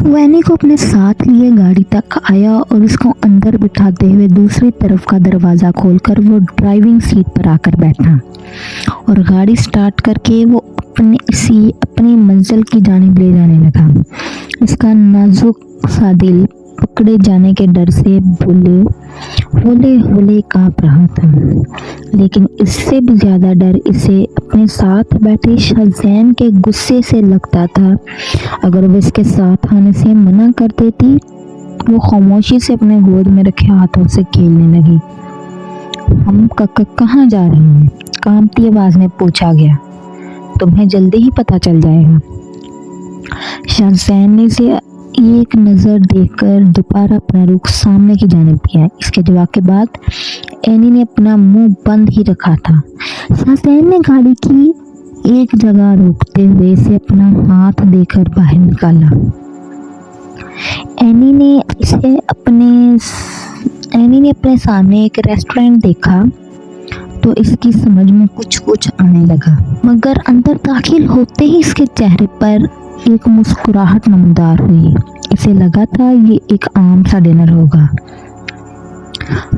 वो एनी को अपने साथ लिए गाड़ी तक आया और उसको अंदर बिठाते हुए दूसरी तरफ का दरवाज़ा खोलकर वो ड्राइविंग सीट पर आकर बैठा और गाड़ी स्टार्ट करके वो अपनी मंजिल की जानिब ले जाने लगा। इसका नाजुक सा दिल पकड़े जाने के डर से होले होले कांप रहा था, लेकिन इससे भी ज़्यादा डर इसे अपने साथ बैठे शाहज़ैन के गुस्से से लगता था। अगर वो इसके साथ आने से मना कर देती, वो खामोशी से अपने गोद में रखे हाथों से खेलने लगी। हम कहाँ जा रहे हैं? कांपती आवाज़ में पूछा गया। तुम्हें जल्दी ही पता चल जाएगा। शाहज़ैन ने इसे एक नज़र देखकर दोबारा अपना रुख सामने की जानिब किया। इसके जवाब के बाद एनी ने अपना मुंह बंद ही रखा था। शाहज़ैन ने गाड़ी की एक जगह रोकते हुए इसे अपना हाथ देकर बाहर निकाला। एनी ने अपने सामने एक रेस्टोरेंट देखा तो इसकी समझ में कुछ आने लगा, मगर अंदर दाखिल होते ही इसके चेहरे पर एक मुस्कुराहट नमदार हुई। इसे लगा था ये एक आम सा डिनर होगा,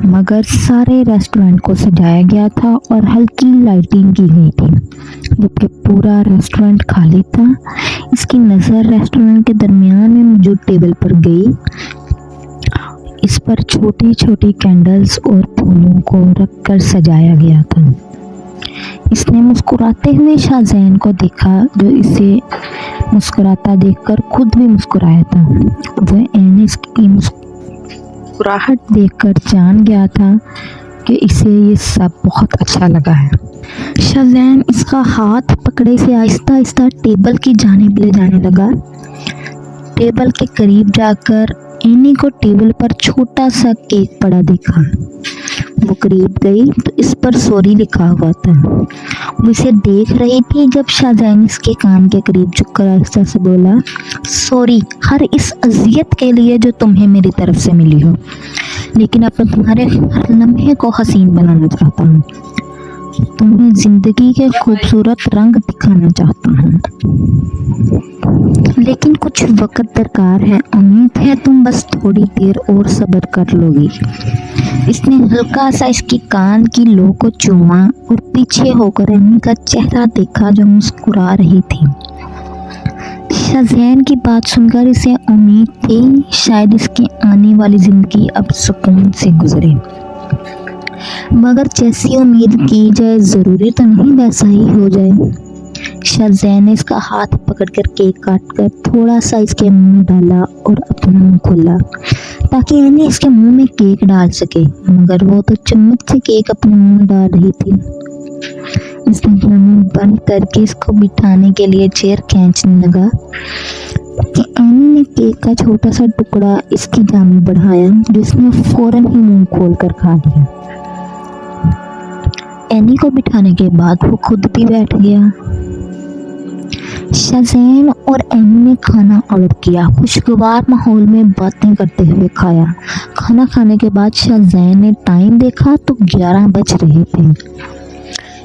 मगर सारे रेस्टोरेंट को सजाया गया था और हल्की लाइटिंग की गई थी, जबकि पूरा रेस्टोरेंट खाली था। इसकी नज़र रेस्टोरेंट के दरमियान में मौजूद टेबल पर गई। इस पर छोटी छोटी कैंडल्स और फूलों को रखकर सजाया गया था। इसने मुस्कुराते हुए शाहज़ैन को देखा, जो इसे मुस्कुराता देखकर खुद भी मुस्कुराया था। वह एनिस की मुस्कुराहट देखकर जान गया था कि इसे ये सब बहुत अच्छा लगा है। शाहज़ैन इसका हाथ पकड़े से आहिस्ता आहिस्ता टेबल की जानिब ले जाने लगा। टेबल के करीब जाकर एनी को टेबल पर छोटा सा केक पड़ा दिखा। वो करीब गई तो इस पर सॉरी लिखा हुआ था। वो इसे देख रही थी जब शाहज़ैन इसके कान के करीब झुककर आहिस्ता से बोला, सॉरी हर इस अजियत के लिए जो तुम्हें मेरी तरफ से मिली हो, लेकिन अब मैं तुम्हारे हर लम्हे को हसीन बनाना चाहता हूँ, तुम्हें ज़िंदगी के खूबसूरत रंग दिखाना चाहता हूँ, लेकिन कुछ वक्त दरकार है। उम्मीद है तुम बस थोड़ी देर और सब्र कर लोगी। इसने हल्का सा इसकी कान की लो को चूमा और पीछे होकर एनी का चेहरा देखा जो मुस्कुरा रही थी। शाहज़ैन की बात सुनकर इसे उम्मीद थी शायद इसकी आने वाली ज़िंदगी अब सुकून से गुजरे, मगर जैसी उम्मीद की जाए ज़रूरी तो नहीं वैसा ही हो जाए। शाहज़ैन ने इसका हाथ पकड़कर केक काटकर थोड़ा सा इसके मुंह डाला और अपना मुंह खोला ताकि एनी इसके मुंह में केक डाल सके, मगर वो तो चम्मच से केक अपने मुंह में डाल रही थी। इसने अपना मुंह बंद करके इसको बिठाने के लिए चेयर खींचने लगा कि एनी ने केक का छोटा सा टुकड़ा इसकी जानिब बढ़ाया, जिसने फौरन ही मुंह खोलकर खा लिया। एनी को बिठाने के बाद वो खुद भी बैठ गया। शाहज़ैन और एनी ने खाना ऑर्डर किया। खुशगवार माहौल में बातें करते हुए खाया। खाना खाने के बाद शाहज़ैन ने टाइम देखा तो 11 बज रहे थे।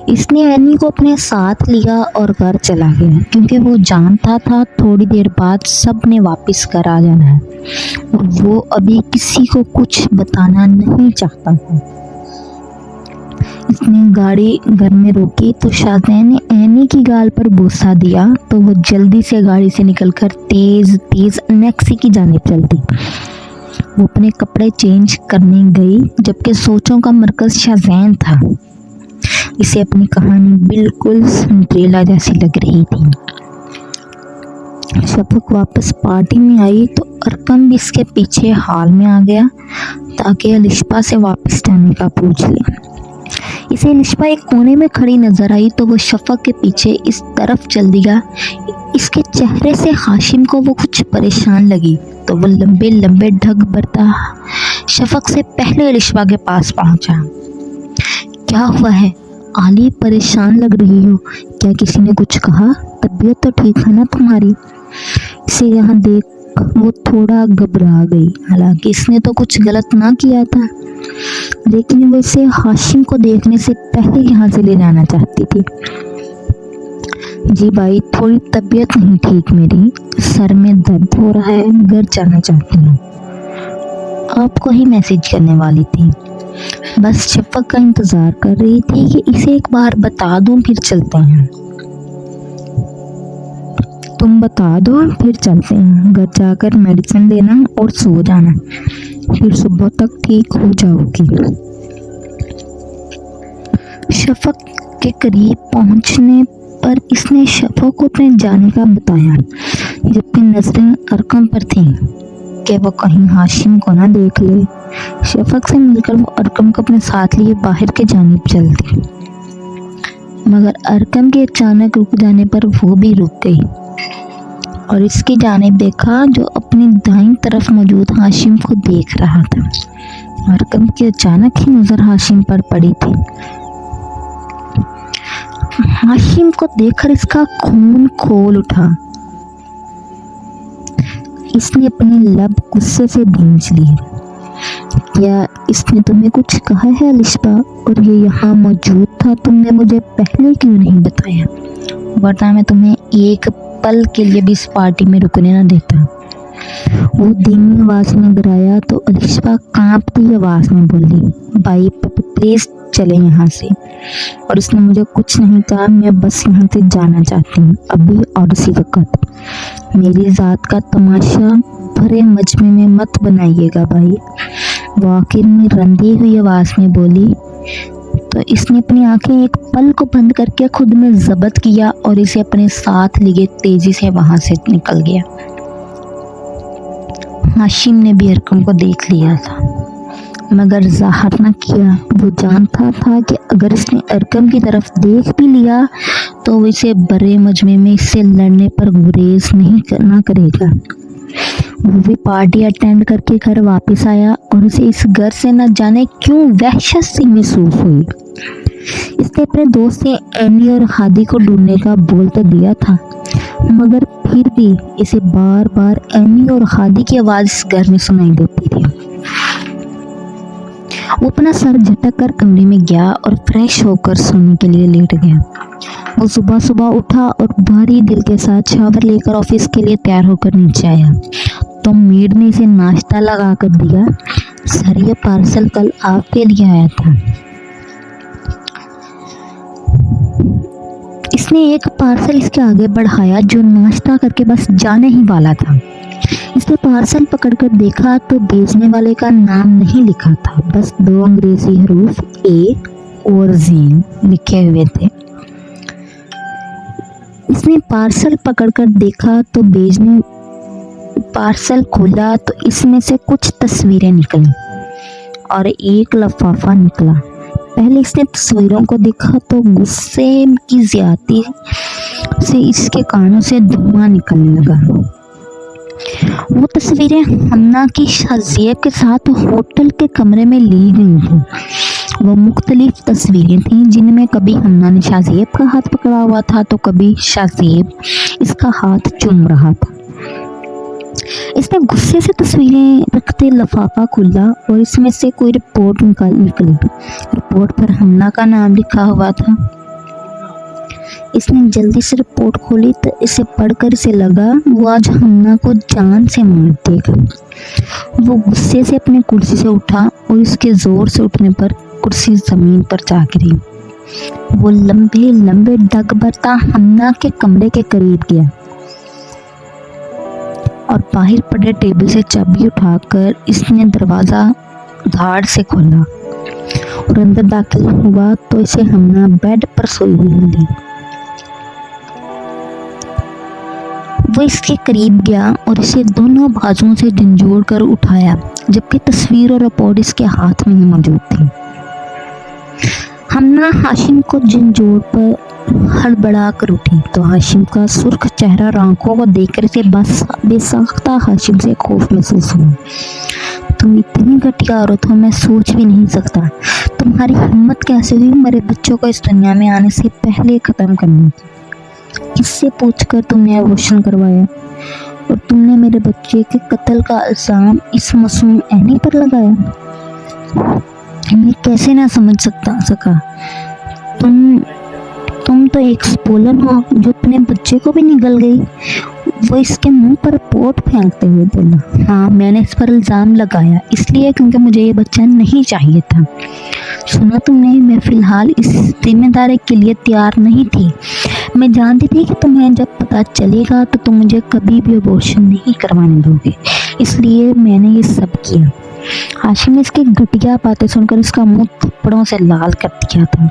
इसने एनी को अपने साथ लिया और घर चला गया, क्योंकि वो जानता था थोड़ी देर बाद सब ने वापस घर आ जाना है और वो अभी किसी को कुछ बताना नहीं चाहता था। इसने गाड़ी घर में रोकी तो शाहज़ैन ने एनी की गाल पर बोसा दिया तो वो जल्दी से गाड़ी से निकलकर तेज़ नेक्सी की जानिब चल दी। वो अपने कपड़े चेंज करने गई, जबकि सोचों का मरकज़ शाहज़ैन था। इसे अपनी कहानी बिल्कुल सिंड्रेला जैसी लग रही थी। शफक वापस पार्टी में आई तो अरकम भी इसके पीछे हाल में आ गया ताकि अलिशा से वापस जाने का पूछ ले। इसे अलिशा एक कोने में खड़ी नजर आई तो वो शफक के पीछे इस तरफ चल दिया। इसके चेहरे से हाशिम को वो कुछ परेशान लगी तो वो लंबे लंबे ढग भरता शफक से पहले अलिशा के पास पहुंचा। क्या हुआ है? आली, परेशान लग रही हो, क्या किसी ने कुछ कहा? तबीयत तो ठीक है ना तुम्हारी? इसे यहाँ देख वो थोड़ा घबरा गई। हालांकि इसने तो कुछ गलत ना किया था, लेकिन वो इसे हाशिम को देखने से पहले यहाँ से ले जाना चाहती थी। जी भाई, थोड़ी तबीयत नहीं ठीक मेरी, सर में दर्द हो रहा है, घर जाना चाहती हूँ। आपको ही मैसेज करने वाली थी, बस शफक का इंतज़ार कर रही थी कि इसे एक बार बता दूँ फिर चलते हैं। तुम बता दो फिर चलते हैं, घर जाकर मेडिसिन लेना और सो जाना, फिर सुबह तक ठीक हो जाओगी। शफक के करीब पहुंचने पर इसने शफक को अपने जाने का बताया, जबकि नजरें अरकम पर थीं कि वो कहीं हाशिम को ना देख ले। शफक से मिलकर वो अरकम को अपने साथ लिए बाहर के जानिब चल दी, मगर अरकम के अचानक रुक जाने पर वो भी रुक गई और इसकी जानिब देखा जो अपनी दाईं तरफ मौजूद हाशिम को देख रहा था। अरकम की अचानक ही नजर हाशिम पर पड़ी थी। हाशिम को देखकर इसका खून खोल उठा। इसने अपने लब गुस्से से भूंज लिए। क्या इसने तुम्हें कुछ कहा है अलिशबा? और ये यहाँ मौजूद था, तुमने मुझे पहले क्यों नहीं बताया? वरना मैं तुम्हें एक पल के लिए भी इस पार्टी में रुकने ना देता। वो धीमी आवाज में गिराया तो अलिशबा कांपती आवाज में बोली, भाई प्लीज चले यहाँ से। और उसने मुझे कुछ नहीं कहा, मैं बस यहाँ से जाना चाहती हूँ अभी और इसी वक्त। मेरी जात का तमाशा भरे मजमे में मत बनाइएगा भाई, वो आखिर में रंधी हुई आवाज में बोली। तो इसने अपनी आंखें एक पल को बंद करके खुद में जब्त किया और इसे अपने साथ लिए तेजी से वहां से निकल गया। हाशिम ने भी अरकम को देख लिया था, मगर जाहिर न किया। वो जानता था कि अगर इसने अरकम की तरफ देख भी लिया तो वो इसे बड़े मजमे में इससे लड़ने पर गुरेज नहीं करना करेगा। वो भी पार्टी अटेंड करके घर वापस आया और उसे इस घर से न जाने क्यों वहशत सी महसूस हुई। इसने अपने दोस्त से एनी और हादी को ढूंढने का बोल तो दिया था, मगर फिर भी इसे बार बार एनी और हादी की आवाज इस घर में सुनाई देती थी। वो अपना सर झटक कर कमरे में गया और फ्रेश होकर सोने के लिए लेट गया। वो सुबह सुबह उठा और भारी दिल के साथ शावर लेकर ऑफिस के लिए तैयार होकर नीचे आया तो मेड ने इसे नाश्ता लगा कर दिया। सर, ये पार्सल कल आपके लिए आया था। इसने एक पार्सल इसके आगे बढ़ाया जो नाश्ता करके बस जाने ही वाला था। इसने पार्सल पकड़कर देखा तो भेजने वाले का नाम नहीं लिखा था, बस 2 अंग्रेजी हरूफ ए और जीन लिखे हुए थे। इसने पार्सल पकड़कर देखा तो पार्सल खोला तो इसमें से कुछ तस्वीरें निकली और एक लिफाफा निकला। पहले इसने तस्वीरों को देखा तो गुस्से की ज्यादती से इसके कानों से धुआं निकलने लगा। वो तस्वीरें हमना की शाज़ियब के साथ होटल के कमरे में ली गई थी। वो मुख्तलिफ तस्वीरें थीं जिनमें कभी हमना ने शाज़ियब का हाथ पकड़ा हुआ था तो कभी शाज़ियब इसका हाथ चूम रहा था। इसने गुस्से से तस्वीरें रखते लिफाफा खोला और इसमें से कोई रिपोर्ट निकली। रिपोर्ट पर हमना का नाम लिखा हुआ था। इसने जल्दी से रिपोर्ट खोली तो इसे पढ़कर इसे लगा वो आज हमना को जान से मार देगा। वो गुस्से से अपनी कुर्सी से उठा और इसके जोर से उठने पर कुर्सी जमीन पर जा गिरी। वो लंबे लंबे डग भरता हमना के कमरे के करीब गया और बाहर पड़े टेबल से चाबी उठाकर इसने दरवाजा धाड़ से खोला और अंदर दाखिल हुआ तो इसे हमना बेड पर सोई हुई मिली। वो इसके करीब गया और इसे दोनों बाजुओं से झंझोड़ कर उठाया, जबकि तस्वीर और रिपोर्ट इसके हाथ में ही मौजूद थी। हमना हाशिम को झंझोड़ पर हड़बड़ा कर उठी तो हाशिम का सुर्ख चेहरा आंखों को देखकर इसे बस बेसाख्ता हाशिम से खौफ महसूस हुआ। तुम इतनी घटिया औरत हो, मैं सोच भी नहीं सकता। तुम्हारी हिम्मत कैसे हुई मेरे बच्चों को इस दुनिया में आने से पहले खत्म करने की? किससे पूछकर तुमने अबॉर्शन करवाया और तुमने मेरे बच्चे के कत्ल का इल्जाम इस मासूम एनी पर लगाया? मैं कैसे ना समझ सका। तुम तुम तो एक स्पोलन हो जो अपने बच्चे को भी निगल गई। वो इसके मुंह पर पोट फेंकते हुए बोला। हाँ, मैंने इस पर इल्ज़ाम लगाया इसलिए क्योंकि मुझे ये बच्चा नहीं चाहिए था। सुना तुमने, मैं फ़िलहाल इस जिम्मेदारी के लिए तैयार नहीं थी। मैं जानती थी कि तुम्हें जब पता चलेगा तो तुम मुझे कभी भी अबॉर्शन नहीं करवाने दोगे, इसलिए मैंने ये सब किया। हाशिम ने इसकी घटिया बातें सुनकर इसका मुंह थप्पड़ों से लाल कर दिया था।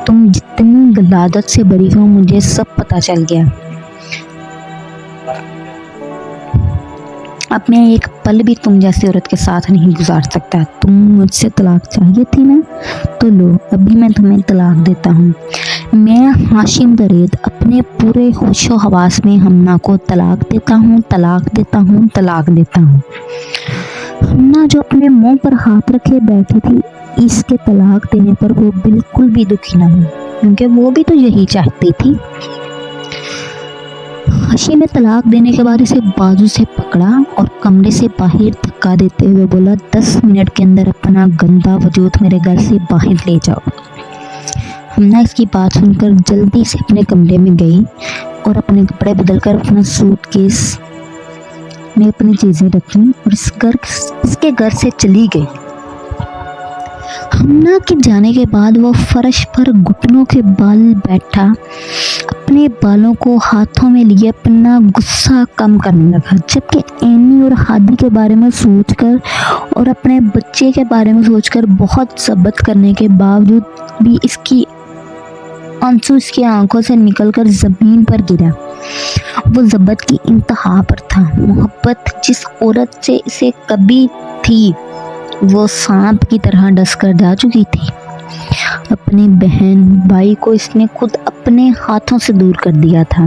तुम जितनी गलादत से बड़ी हो मुझे सब पता चल गया। अब मैं एक पल भी तुम जैसी औरत के साथ नहीं गुजार सकता। तुम मुझसे तलाक चाहिए थी ना, तो लो, अभी मैं तुम्हें तलाक देता हूँ। मैं हाशिम दरेद अपने पूरे होशो हवास में हमना को तलाक देता हूँ, तलाक देता हूँ, तलाक देता हूँ। हमना जो अपने मुंह पर हाथ रखे बैठी थी, इसके तलाक देने पर वो बिल्कुल भी दुखी न हुई, क्योंकि वो भी तो यही चाहती थी। हाशिम ने तलाक देने के बाद इसे बाजू से पकड़ा और कमरे से बाहर धक्का देते हुए बोला, 10 मिनट के अंदर अपना गंदा वजूद मेरे घर से बाहर ले जाओ। हमना इसकी बात सुनकर जल्दी से अपने कमरे में गई और अपने कपड़े बदलकर अपना सूटकेस में अपनी चीज़ें रखी और इसके घर से चली गई। हमना के जाने के बाद वो फर्श पर घुटनों के बल बैठा अपने बालों को हाथों में लिए अपना गुस्सा कम करने लगा, जबकि एनी और हादी के बारे में सोचकर और अपने बच्चे के बारे में सोचकर बहुत ज़ब्त करने के बावजूद भी इसकी आंसू इसकी आंखों से निकलकर ज़मीन पर गिरा। वो ज़ब्त की इंतहा पर था। मोहब्बत जिस औरत से इसे कभी थी वो सांप की तरह डस कर जा चुकी थी। अपनी बहन भाई को इसने खुद अपने हाथों से दूर कर दिया था।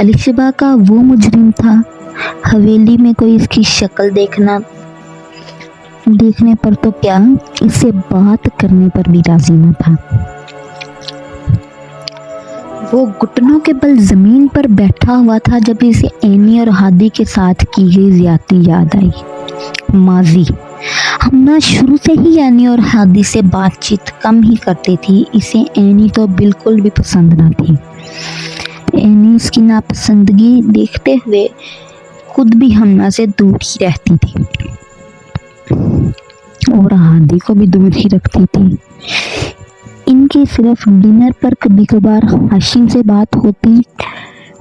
अलीशबा का वो मुजरिम था। हवेली में कोई इसकी शक्ल देखने पर तो क्या, इससे बात करने पर भी राजी न था। वो घुटनों के बल जमीन पर बैठा हुआ था जब इसे एनी और हादी के साथ की गई ज्यादती याद आई। माजी। हमना शुरू से ही एनी और हादी से बातचीत कम ही करती थी। इसे एनी तो बिल्कुल भी पसंद ना थी। एनी इसकी नापसंदगी देखते हुए खुद भी हमना से दूर ही रहती थी और हादी को भी दूर ही रखती थी। इनकी सिर्फ डिनर पर कभी कभार हाशिम से बात होती,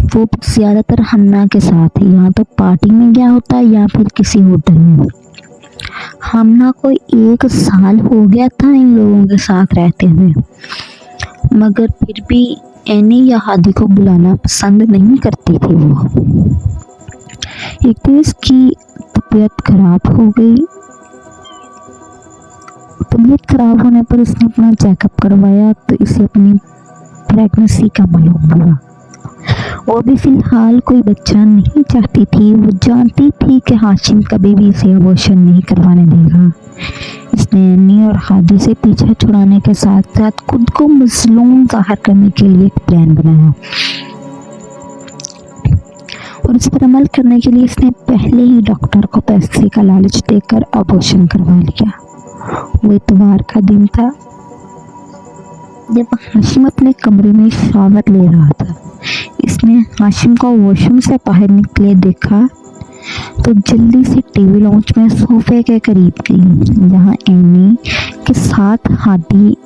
वो ज़्यादातर हमना के साथ ही, यहाँ तो पार्टी में गया होता या फिर किसी होटल में। हमना को 1 साल हो गया था इन लोगों के साथ रहते हुए, मगर फिर भी एनी या हादी को बुलाना पसंद नहीं करती थी वो। एक दिन इसकी तबीयत खराब हो गई। तबीयत खराब होने पर इसने अपना चेकअप करवाया तो इसे अपनी प्रेगनेंसी का मालूम हुआ। वो भी फिलहाल कोई बच्चा नहीं चाहती थी। वो जानती थी कि हाशिम कभी भी इसे अबॉर्शन नहीं करवाने देगा। इसने एनी और हादी से पीछा छुड़ाने के साथ साथ खुद को मजलूम जाहिर करने के लिए एक प्लान बनाया और इस पर अमल करने के लिए इसने पहले ही डॉक्टर को पैसे का लालच देकर अबॉर्शन करवा लिया। वो इतवार का दिन था जब हाशिम अपने कमरे में शावर ले रहा था। इसने हाशिम को वॉशरूम से बाहर निकले देखा तो जल्दी से टीवी लॉन्च में सोफे के करीब गई जहां एनी के साथ हादी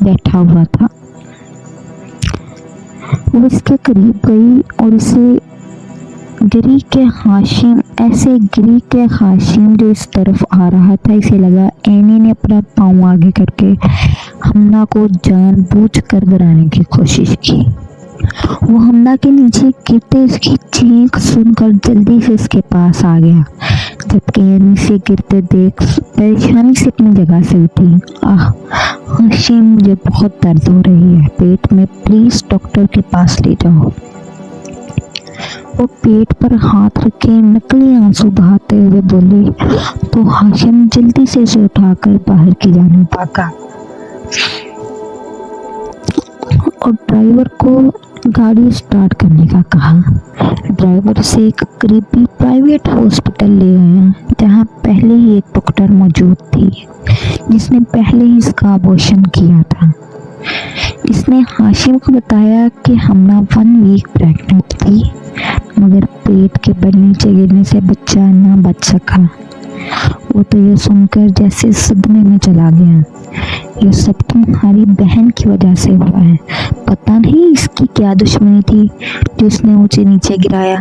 बैठा हुआ था। वो इसके करीब गई और इसे गिरी के हाशिम जो इस तरफ आ रहा था, इसे लगा एनी ने अपना पाँव आगे करके हमना को जानबूझकर गिराने की कोशिश की। वो हमना के नीचे गिरते इसकी चीख सुनकर जल्दी से इसके पास आ गया, जबकि एनी से गिरते देख परेशानी से अपनी जगह से उठी। हाशिम, मुझे बहुत दर्द हो रही है पेट में, प्लीज डॉक्टर के पास ले जाओ। वो पेट पर हाथ रखे नकली आंसू बहाते हुए बोली तो हाशिम जल्दी से उसे उठाकर बाहर की जाने भागा और ड्राइवर को गाड़ी स्टार्ट करने का कहा। ड्राइवर से एक करीबी प्राइवेट हॉस्पिटल ले आया जहां पहले ही एक डॉक्टर मौजूद थी जिसने पहले ही इसका अबॉर्शन किया था। اس نے ہاشم کو بتایا کہ ہمنا 1 ویک پریگننٹ تھی، مگر پیٹ کے بل نیچے گرنے سے بچہ نہ بچ سکا۔ وہ تو یہ سن کر جیسے صدمے میں چلا گیا۔ یہ سب تمہاری بہن کی وجہ سے ہوا ہے، پتہ نہیں اس کی کیا دشمنی تھی جو اس نے مجھے نیچے گرایا۔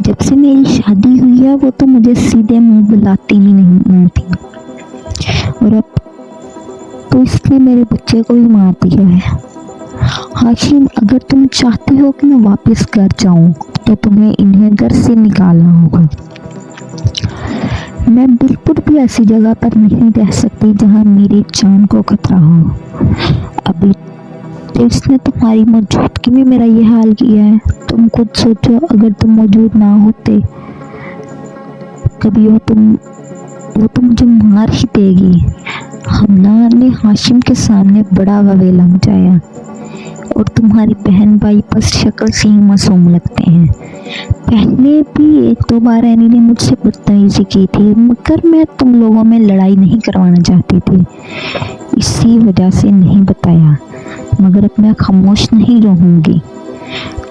جب سے میری شادی ہوئی ہے وہ تو مجھے سیدھے منہ بلاتی ہی نہیں تھی، اور اب تو اس نے میرے بچے کو ہی مار دیا ہے۔ ہاشم، اگر تم چاہتے ہو کہ میں واپس گھر جاؤں تو تمہیں انہیں گھر سے نکالنا ہوگا۔ میں بالکل بھی ایسی جگہ پر نہیں رہ سکتی جہاں میری جان کو خطرہ ہو۔ ابھی تو اس نے تمہاری موجودگی میں میرا یہ حال کیا ہے۔ تم خود سوچو، اگر تم موجود نہ ہوتے کبھی وہ تو مجھے مار ہی دے گی۔ حمنا نے ہاشم کے سامنے بڑا وویلا مچایا، اور تمہاری بہن بھائی بس شکل سے ہی معصوم لگتے ہیں۔ پہلے بھی 1-2 بار اینی نے مجھ سے بدتمیزی کی تھی، مگر میں تم لوگوں میں لڑائی نہیں کروانا چاہتی تھی، اسی وجہ سے نہیں بتایا، مگر اب میں خاموش نہیں رہوں گی۔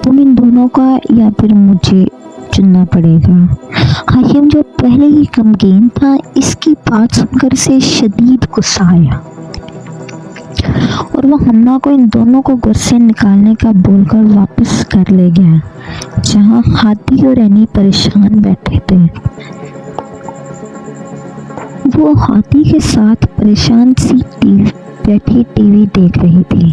تم ان دونوں کا یا پھر مجھے چننا پڑے گا۔ ہاشم جو پہلے ہی غمگین تھا، اس کی بات سن کر اسے شدید غصہ آیا، اور وہ حمنا کو ان دونوں کو گھر سے نکالنے کا بول کر واپس گھر لے گیا، جہاں ہادی اور اینی پریشان بیٹھے تھے۔ وہ ہادی کے ساتھ پریشان سی بیٹھی ٹی وی دیکھ رہی تھی،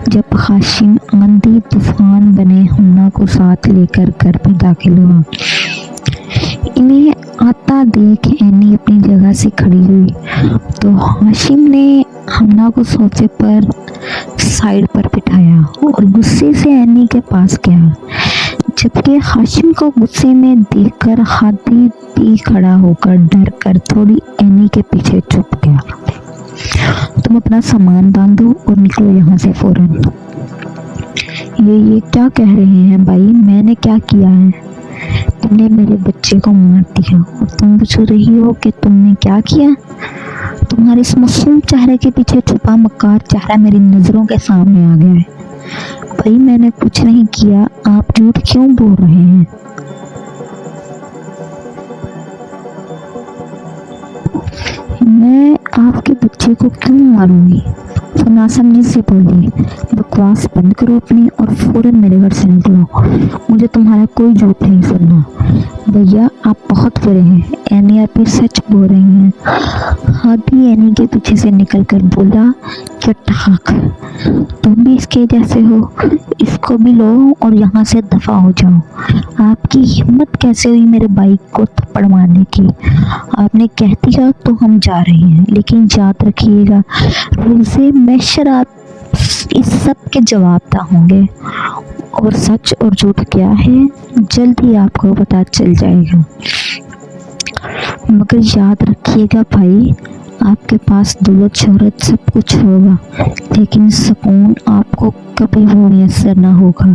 جب ہاشم آندھی طوفان بنے حمنا کو ساتھ لے کر گھر میں داخل ہوا۔ انہیں آتا دیکھ اینی اپنی جگہ سے کھڑی ہوئی تو ہاشم نے حمنا کو صوفے پر سائیڈ پر بٹھایا اور غصے سے اینی کے پاس گیا، جبکہ ہاشم کو غصے میں دیکھ کر ہادی بھی کھڑا ہو کر ڈر کر تھوڑی اینی کے پیچھے چھپ گیا۔ تم اپنا سامان باندھو اور نکلو یہاں سے فوراً۔ یہ کیا کہہ رہے ہیں بھائی؟ میں نے کیا کیا ہے؟ تم نے میرے بچے کو مار دیا اور تم پوچھ رہی ہو کہ تم نے کیا کیا؟ تمہارے اس معصوم چہرے کے پیچھے چھپا مکار چہرہ میری نظروں کے سامنے آ گیا ہے۔ بھائی میں نے کچھ نہیں کیا، آپ جھوٹ کیوں بول رہے ہیں؟ میں آپ کے بچے کو کیوں ماروں گی؟ وہ ناسمجھی سے بولی۔ بکواس بند کرو اپنی اور فوراً میرے گھر سے نکلو، مجھے تمہارا کوئی جھوٹ نہیں سننا۔ بھیا آپ بہت برے ہیں، اینی آپ یہ سچ بول رہی ہیں۔ ہادی اینی کے پیچھے سے نکل کر بولا کہ ٹھاک، تم بھی اس کے جیسے ہو، اس کو بھی لو اور یہاں سے دفع ہو جاؤ۔ آپ کی ہمت کیسے ہوئی میرے بھائی کو تھپڑ مارنے کی؟ آپ نے کہہ دیا تو ہم جا رہے ہیں، لیکن یاد رکھیے گا روزے محشر آپ اس سب کے جواب دہ ہوں گے، اور سچ اور جھوٹ کیا ہے جلد ہی آپ کو پتہ چل جائے گا۔ مگر یاد رکھیے گا بھائی، آپ کے پاس دولت شہرت سب کچھ ہوگا، لیکن سکون آپ کو کبھی بھی میسر نہ ہوگا۔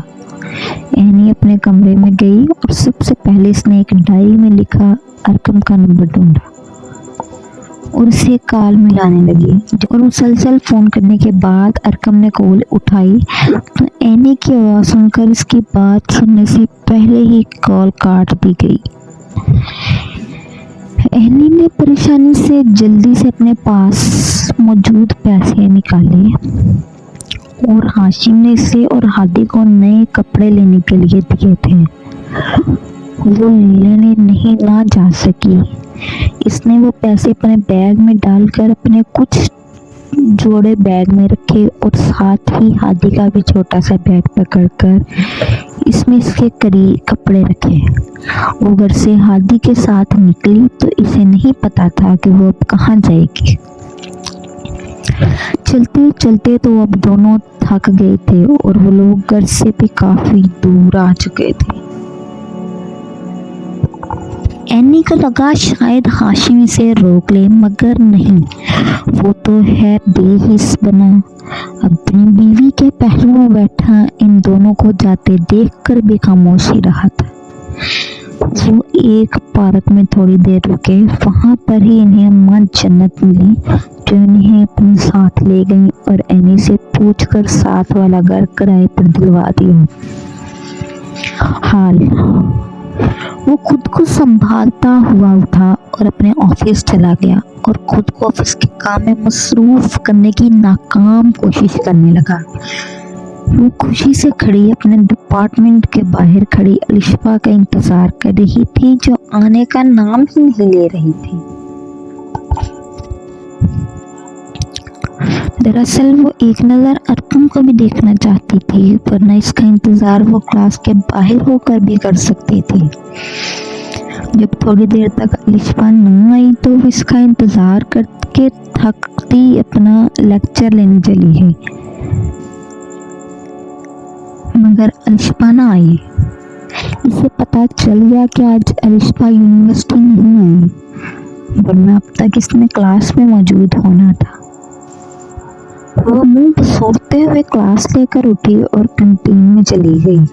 اینی اپنے کمرے میں گئی اور سب سے پہلے اس نے ایک ڈائری میں لکھا ارکم کا نمبر ڈھونڈا اور اسے کال ملانے لگی، اور مسلسل فون کرنے کے بعد ارکم نے کال اٹھائی تو اینی کی آواز سن کر اس کی بات سننے سے پہلے ہی کال کاٹ دی گئی۔ اینی نے پریشانی سے جلدی سے اپنے پاس موجود پیسے نکالے اور ہاشم نے اسے اور ہادی کو نئے کپڑے لینے کے لیے دیے تھے۔ وہ لینے نہیں نہ جا سکی، اس نے وہ پیسے اپنے بیگ میں ڈال کر اپنے کچھ جوڑے بیگ میں رکھے اور ساتھ ہی ہادی کا بھی چھوٹا سا بیگ پکڑ کر اس میں اس کے قریب کپڑے رکھے۔ وہ گھر سے ہادی کے ساتھ نکلی تو اسے نہیں پتا تھا کہ وہ اب کہاں جائے گی۔ چلتے چلتے تو اب دونوں تھک گئے تھے اور وہ لوگ گھر سے بھی کافی دور آ چکے تھے۔ اینی کو لگا شاید ہاشم اسے روک لے، مگر نہیں، وہ تو ہے بے حس بنا، اپنی بیوی کے پہلو میں بیٹھا ان دونوں کو جاتے دیکھ کر بھی خاموش ہی رہا تھا۔ वो एक पार्क में थोड़ी देर रुके। वहाँ पर ही इन्हें अम्मा जन्नत मिली, जो इन्हें अपने साथ ले गई और एनी से पूछकर साथ वाला घर किराए पर दिलवा दिया। हाल वो खुद को संभालता हुआ उठा और अपने ऑफिस चला गया और खुद को ऑफिस के काम में मसरूफ करने की नाकाम कोशिश करने लगा। वो खुशी से खड़ी अपने डिपार्टमेंट के बाहर खड़ी अलिशा का इंतजार कर रही थी, जो आने का नाम ही नहीं ले रही थी। दरअसल वो एक नज़र अर्पण को भी देखना चाहती थी, वरना इसका इंतजार वो क्लास के बाहर होकर भी कर सकती थी। जब थोड़ी देर तक अलिशा न आई तो वो इसका इंतजार करके थकती अपना लेक्चर लेने चली है, मगर अलिशा न आई। इसे पता चल गया कि आज अलिशा यूनिवर्सिटी नहीं आई, वरना अब तक इसने क्लास में मौजूद होना था। वो मुंह बसोड़ते हुए क्लास लेकर उठी और कैंटीन में चली गई।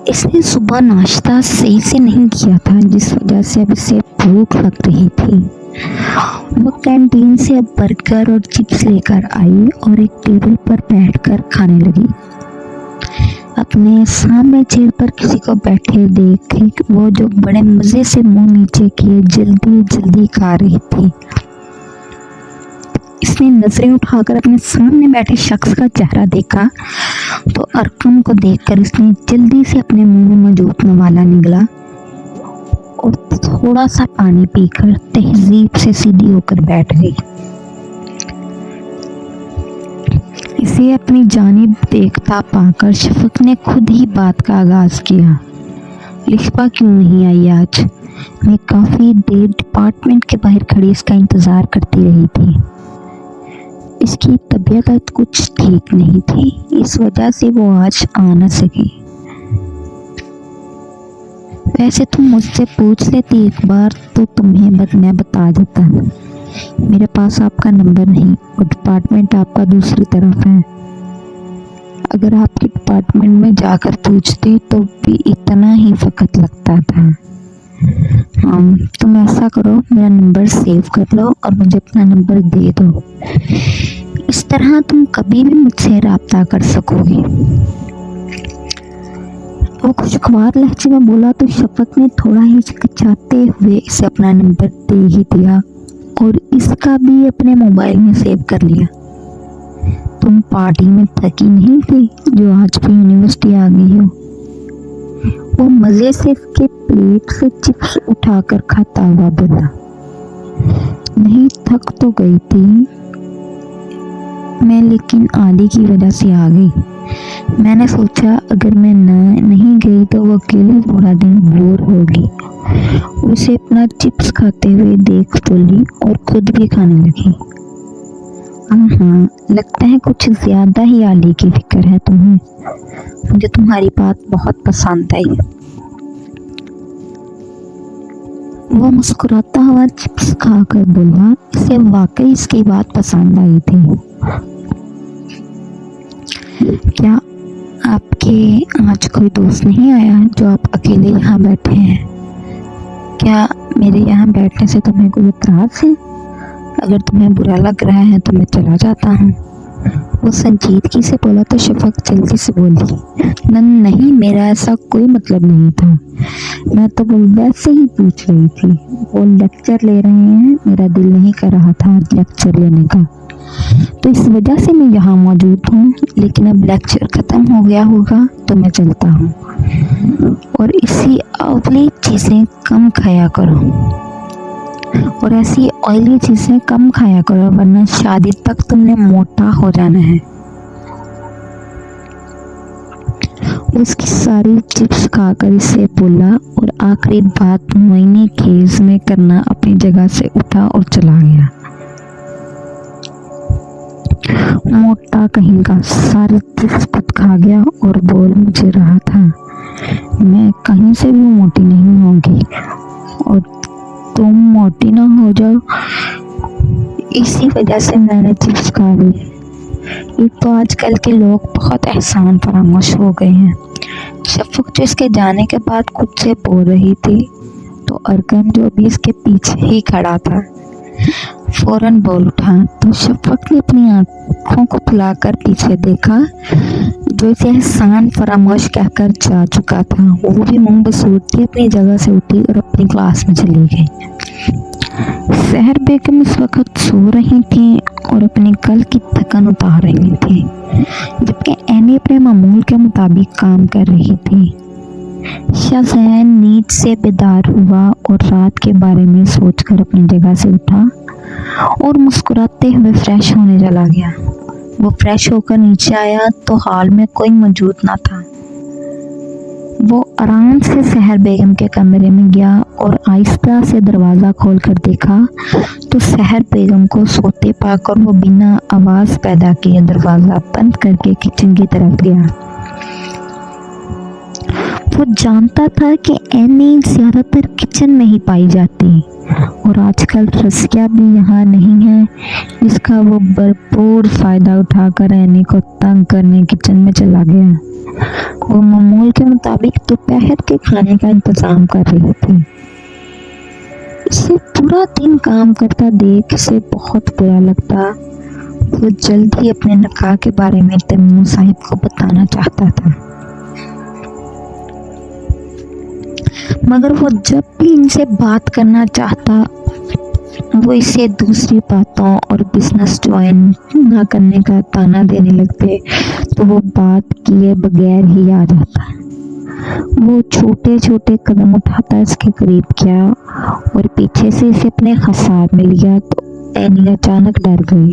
इसने सुबह नाश्ता सही से नहीं किया था, जिस वजह से अब इसे भूख लग रही थी। वो कैंटीन से अब बर्गर और चिप्स लेकर आई और एक टेबल पर बैठकर खाने लगी। अपने सामने चेयर पर किसी को बैठे देख वो जो बड़े मजे से मुंह नीचे किए जल्दी जल्दी खा रही थी। इसने नजरें उठाकर अपने सामने बैठे शख्स का चेहरा देखा तो अर्कम को देखकर इसने जल्दी से अपने मुंह में मौजूद नवाला निगला और थोड़ा सा पानी पीकर तहजीब से सीधी होकर बैठ गई। इसे अपनी जानिब देखता पाकर शफक ने खुद ही बात का आगाज किया। लिशा क्यों नहीं आई आज? मैं काफ़ी देर डिपार्टमेंट के बाहर खड़ी इसका इंतज़ार करती रही थी। इसकी तबीयत कुछ ठीक नहीं थी, इस वजह से वो आज आ न सकी। वैसे तुम मुझसे पूछ लेती एक बार तो तुम्हें मैं बता देता। मेरे पास आपका नंबर नहीं और डिपार्टमेंट आपका दूसरी तरफ है। अगर आपके डिपार्टमेंट में जाकर पूछती तो भी इतना ही वक्त लगता था। हाँ, तुम ऐसा करो, मेरा नंबर सेव कर लो और मुझे अपना नंबर दे दो। इस तरह तुम कभी भी मुझसे राब्ता कर सकोगे। वो खुशगवार लहजे में बोला तो शफक ने थोड़ा हिचकिचाते हुए इसे अपना नंबर दे ही दिया और इसका भी अपने मोबाइल में सेव कर लिया। तुम पार्टी में थकी नहीं थी जो आज भी यूनिवर्सिटी आ गई हो? वो मजे से इसके प्लेट से चिप्स उठाकर खाता हुआ बोला। नहीं, थक तो गई थी मैं, लेकिन आदि की वजह से आ गई। मैंने सोचा अगर मैं नहीं गई तो वो अकेले पूरा दिन बोर होगी। उसे अपना चिप्स खाते हुए देख बोली और खुद भी खाने लगी। हाँ, लगता है कुछ ज्यादा ही आली की फिक्र है तुम्हें। मुझे तुम्हारी बात बहुत पसंद आई। वो मुस्कुराता हुआ चिप्स खाकर बोला। इसे वाकई इसकी बात पसंद आई थी। क्या आपके आज कोई दोस्त नहीं आया जो आप अकेले यहाँ बैठे हैं? क्या मेरे यहाँ बैठने से तुम्हें कोई एतराज है? अगर तुम्हें बुरा लग रहा है तो मैं चला जाता हूँ। वो संजीदगी से बोला तो शफक जल्दी से बोली। नहीं, मेरा ऐसा कोई मतलब नहीं था। मैं तो वैसे ही पूछ रही थी। वो लेक्चर ले रहे हैं, मेरा दिल नहीं कर रहा था लेक्चर लेने का, तो इस वजह से मैं यहाँ मौजूद हूँ। लेकिन अब लेक्चर ख़त्म हो गया होगा तो मैं चलता हूँ। और इसी अवली चीज़ें कम खाया करो और ऐसी ऑयली चीज़ें कम खाया करो, वरना शादी तक तुमने मोटा हो जाना है। उसकी सारी चिप्स खाकर इसे बोला और आखिरी बात मोइनी खेज में करना अपनी जगह से उठा और चला गया। मोटा कहीं का सारे चिप्स खुद खा गया और बोल मुझे रहा था मैं कहीं से भी मोटी नहीं होगी और तुम मोटी ना हो जाओ, इसी वजह से मैंने चिप्स खा ली। ایک تو آج کل کے لوگ بہت احسان فراموش ہو گئے ہیں۔ شفق جو اس کے جانے کے بعد خود سے بول رہی تھی تو ارکم جو بھی اس کے پیچھے ہی کھڑا تھا فوراً بول اٹھا۔ تو شفق نے اپنی آنکھوں کو پھلا کر پیچھے دیکھا جو اسے احسان فراموش کہہ کر جا چکا تھا۔ وہ بھی منہ بسودتی اپنی جگہ سے اٹھی اور اپنی کلاس میں چلی گئی۔ سحر بیگم اس وقت سو رہی تھیں اور اپنی کل کی تھکن اتار رہی تھی، جبکہ اینی اپنے معمول کے مطابق کام کر رہی تھی۔ شاہزین نیند سے بیدار ہوا اور رات کے بارے میں سوچ کر اپنی جگہ سے اٹھا اور مسکراتے ہوئے فریش ہونے چلا گیا۔ وہ فریش ہو کر نیچے آیا تو ہال میں کوئی موجود نہ تھا۔ وہ آرام سے سحر بیگم کے کمرے میں گیا اور آہستہ سے دروازہ کھول کر دیکھا تو سحر بیگم کو سوتے پا کر وہ بنا آواز پیدا کیے دروازہ بند کر کے کچن کی طرف گیا۔ وہ جانتا تھا کہ اینی زیادہ تر کچن میں ہی پائی جاتی اور آج کل رسیا بھی یہاں نہیں ہے، جس کا وہ بھرپور فائدہ اٹھا کر اینی کو تنگ کرنے کچن میں چلا گیا۔ وہ معمول کے مطابق دوپہر کے کھانے کا انتظام کر رہی تھی۔ اسے پورا دن کام کرتا دیکھ اسے بہت برا لگتا۔ وہ جلد ہی اپنے نکاح کے بارے میں تیمور صاحب کو بتانا چاہتا تھا، مگر وہ جب بھی ان سے بات کرنا چاہتا وہ اسے دوسری باتوں اور بزنس جوائن نہ کرنے کا تانا دینے لگتے تو وہ بات کیے بغیر ہی آ جاتا۔ وہ چھوٹے چھوٹے قدم اٹھاتا اس کے قریب گیا اور پیچھے سے اسے اپنے خسار میں لیا تو اینی اچانک ڈر گئی،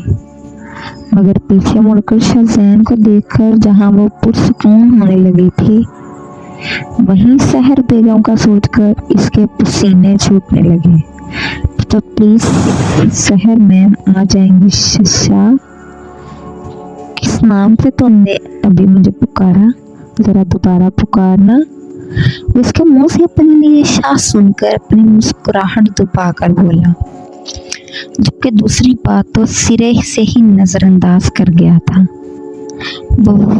مگر پیچھے مڑ کر شاہزین کو دیکھ کر جہاں وہ پرسکون ہونے لگی تھی وہیں سحر بیگم کا سوچ کر اس کے پسینے چھوٹنے لگے۔ تو پلیز سحر میم آ جائیں گی؟ شاہ کس نام سے تم نے ابھی مجھے پکارا؟ ذرا دوبارہ پکارنا۔ اس کے منہ سے اپنے لیے شاہ سن کر اپنی مسکراہٹ دبا کر بولا، جبکہ دوسری بات تو سرے سے ہی نظر انداز کر گیا تھا۔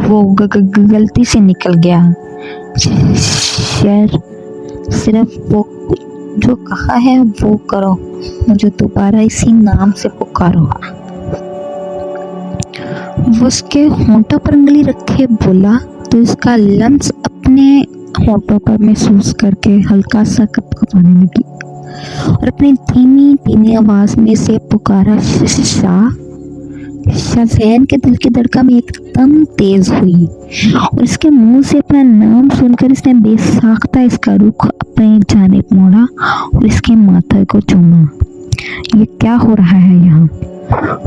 وہ غلطی سے نکل گیا۔ صرف وہ جو کہا ہے وہ کرو، مجھے دوبارہ اسی نام سے پکارو۔ وہ اس کے ہونٹوں پر انگلی رکھے بولا تو اس کا لمس اپنے ہونٹوں پر محسوس کر کے ہلکا سا کپکپانے لگی اور اپنی دھیمی آواز میں اسے پکارا، شاہ۔ شاہزین کے دل کی دھڑکن ایک دم تیز ہوئی اور اس کے منہ سے اپنا نام سن کر اس نے بے ساختہ اس کا رخ اپنی جانب موڑا اور اس کے ماتھے کو چوما۔ یہ کیا ہو رہا ہے یہاں؟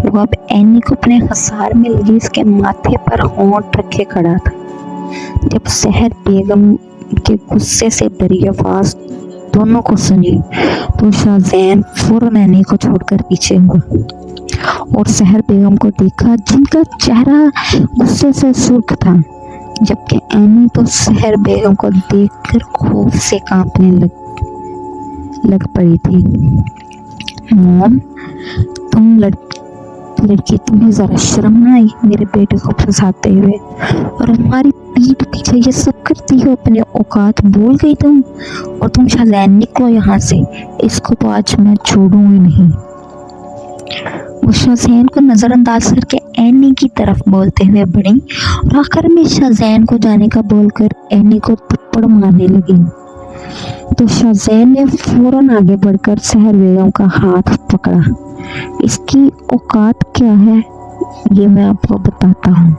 وہ اب اینی کو اپنے خسار میں لگی اس کے ماتھے پر ہونٹ رکھے کھڑا تھا۔ جب سحر بیگم کے غصے سے بھری آواز دونوں کو سنی تو شاہزین فوراً اینی کو چھوڑ کر پیچھے ہوا اور سحر بیگم کو دیکھا جن کا چہرہ غصے سے سرخ تھا، جبکہ اینی تو سحر بیگم کو دیکھ کر خوف سے کانپنے لگ پڑی تھی۔ موم، تم لڑکی تمہیں ذرا شرم نہ آئی میرے بیٹے کو پھنساتے ہوئے اور ہماری پیٹھ پیچھے یہ سب کرتی ہو؟ اپنے اوقات بھول گئی تم؟ اور تم شاہزین نکلو یہاں سے، اس کو تو آج میں چھوڑوں گی نہیں۔ وہ شاہزین کو نظر انداز کر کے اینی کی طرف بولتے ہوئے بڑھی اور آخر میں شاہزین کو جانے کا بول کر اینی کو تھپڑ مارنے لگی تو شاہزین نے فوراً آگے بڑھ کر سحر بیگم کا ہاتھ پکڑا۔ اس کی اوقات کیا ہے یہ میں آپ کو بتاتا ہوں۔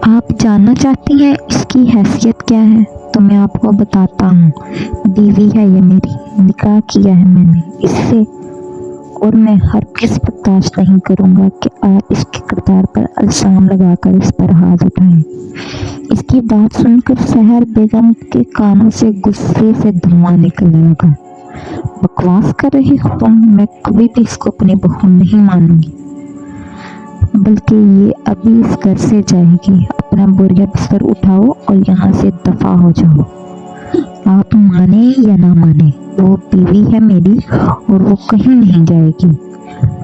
آپ جاننا چاہتی ہیں اس کی حیثیت کیا ہے؟ تو میں آپ کو بتاتا ہوں۔ بیوی ہے یہ میری، نکاح کیا ہے میں نے اس سے، اور میں ہرگز برداشت نہیں کروں گا کہ آپ اس کے کردار پر الزام لگا کر اس پر ہاتھ اٹھائیں۔ اس کی بات سن کر سحر بیگم کے کانوں سے غصے سے دھواں نکلنے لگا۔ بکواس کر رہی ہو تم، میں کبھی بھی اس کو اپنی بہو نہیں مانوں گی، بلکہ یہ ابھی اس گھر سے جائے گی۔ اپنا بوریا بستر اٹھاؤ اور یہاں سے دفع ہو جاؤ۔ آپ مانے یا نہ مانے وہ بیوی ہے میری اور وہ کہیں نہیں جائے گی،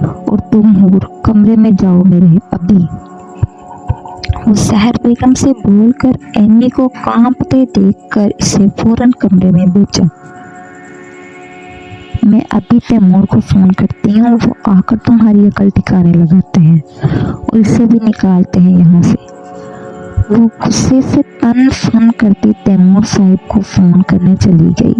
اور تم حور کمرے میں جاؤ میرے ابھی۔ وہ سحر بیگم سے بول کر اینی کو کانپتے دیکھ کر اسے فوراً کمرے میں بھیجا۔ میں ابھی تیمور کو فون کرتی ہوں، وہ آ کر تمہاری عقل ٹھکانے لگاتے ہیں اور اسے بھی نکالتے ہیں یہاں سے۔ وہ غصے سے تن فن کرتی تیمور صاحب کو فون کرنے چلی گئی۔